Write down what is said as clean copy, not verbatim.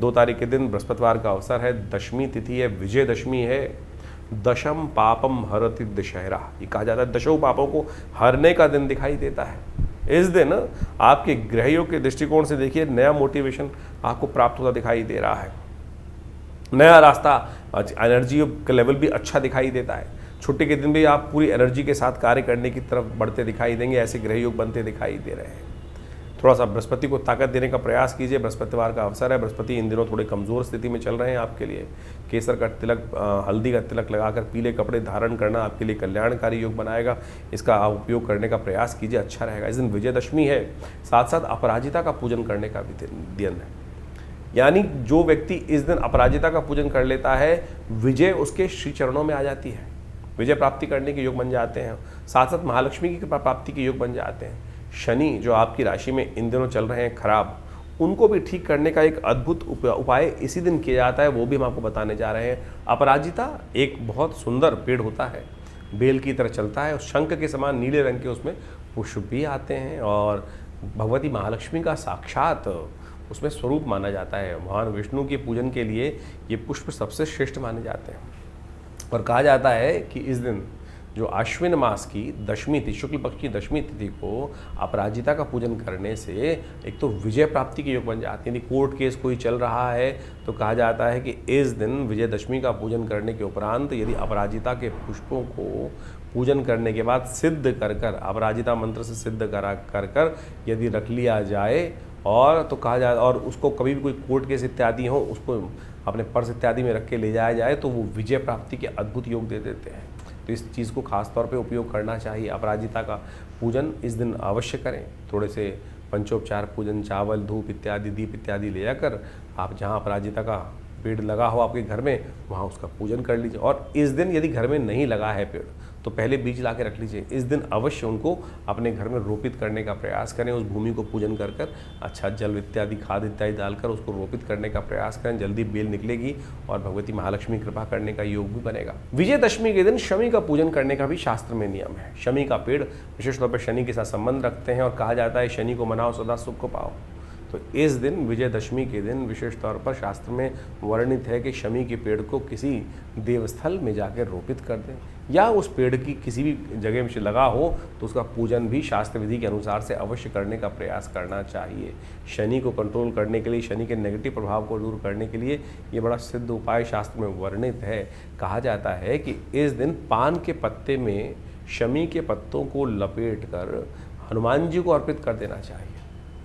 2 तारीख के दिन बृहस्पतिवार का अवसर है, दशमी तिथि है, विजयदशमी है। दशम पापम हरति दशहरा, ये कहा जाता है दशों पापों को हरने का दिन दिखाई देता है। इस दिन आपके ग्रहियों के दृष्टिकोण से देखिए नया मोटिवेशन आपको प्राप्त होता दिखाई दे रहा है, नया रास्ता, एनर्जी का लेवल भी अच्छा दिखाई देता है। छुट्टी के दिन भी आप पूरी एनर्जी के साथ कार्य करने की तरफ बढ़ते दिखाई देंगे, ऐसे ग्रह योग बनते दिखाई दे रहे हैं। थोड़ा सा बृहस्पति को ताकत देने का प्रयास कीजिए, बृहस्पतिवार का अवसर है। बृहस्पति इन दिनों थोड़े कमज़ोर स्थिति में चल रहे हैं आपके लिए। केसर का तिलक, हल्दी का तिलक लगाकर पीले कपड़े धारण करना आपके लिए कल्याणकारी योग बनाएगा। इसका आप उपयोग करने का प्रयास कीजिए, अच्छा रहेगा। इस दिन विजयदशमी है, साथ साथ अपराजिता का पूजन करने का भी दिन है। यानी जो व्यक्ति इस दिन अपराजिता का पूजन कर लेता है, विजय उसके श्री चरणों में आ जाती है, विजय प्राप्ति करने के योग बन जाते हैं। साथ साथ महालक्ष्मी की कृपा प्राप्ति के योग बन जाते हैं। शनि जो आपकी राशि में इन दिनों चल रहे हैं खराब, उनको भी ठीक करने का एक अद्भुत उपाय इसी दिन किया जाता है, वो भी हम आपको बताने जा रहे हैं। अपराजिता एक बहुत सुंदर पेड़ होता है, बेल की तरह चलता है, शंख के समान नीले रंग के उसमें पुष्प भी आते हैं और भगवती महालक्ष्मी का साक्षात उसमें स्वरूप माना जाता है। भगवान विष्णु के पूजन के लिए ये पुष्प सबसे श्रेष्ठ माने जाते हैं। और कहा जाता है कि इस दिन जो आश्विन मास की दशमी तिथि, शुक्ल पक्ष की दशमी तिथि को अपराजिता का पूजन करने से एक तो विजय प्राप्ति के योग बन जाती है। यदि कोर्ट केस कोई चल रहा है तो कहा जाता है कि इस दिन विजयदशमी का पूजन करने के उपरांत यदि अपराजिता के पुष्पों को पूजन करने के बाद सिद्ध कर कर, अपराजिता मंत्र से सिद्ध कर यदि रख लिया जाए और तो कहा जाए, और उसको कभी भी कोई कोर्ट केस इत्यादि हो उसको अपने पर्स इत्यादि में रख के ले जाया जाए तो वो विजय प्राप्ति के अद्भुत योग दे देते हैं। तो इस चीज़ को खास तौर पे उपयोग करना चाहिए। अपराजिता का पूजन इस दिन अवश्य करें। थोड़े से पंचोपचार पूजन, चावल, धूप इत्यादि, दीप इत्यादि ले जाकर आप जहाँ अपराजिता का पेड़ लगा हो आपके घर में, वहाँ उसका पूजन कर लीजिए। और इस दिन यदि घर में नहीं लगा है पेड़ तो पहले बीज ला के रख लीजिए। इस दिन अवश्य उनको अपने घर में रोपित करने का प्रयास करें। उस भूमि को पूजन कर कर अच्छा जल इत्यादि, खाद इत्यादि डालकर उसको रोपित करने का प्रयास करें। जल्दी बेल निकलेगी और भगवती महालक्ष्मी कृपा करने का योग भी बनेगा। विजयदशमी के दिन शमी का पूजन करने का भी शास्त्र में नियम है। शमी का पेड़ विशेष तौर पर शनि के साथ संबंध रखते हैं और कहा जाता है शनि को मनाओ सदा सुख को पाओ। तो इस दिन विजयदशमी के दिन विशेष तौर पर शास्त्र में वर्णित है कि शमी के पेड़ को किसी देवस्थल में जाकर रोपित कर दें या उस पेड़ की किसी भी जगह में लगा हो तो उसका पूजन भी शास्त्र विधि के अनुसार से अवश्य करने का प्रयास करना चाहिए। शनि को कंट्रोल करने के लिए, शनि के नेगेटिव प्रभाव को दूर करने के लिए ये बड़ा सिद्ध उपाय शास्त्र में वर्णित है। कहा जाता है कि इस दिन पान के पत्ते में शमी के पत्तों को लपेट कर हनुमान जी को अर्पित कर देना चाहिए।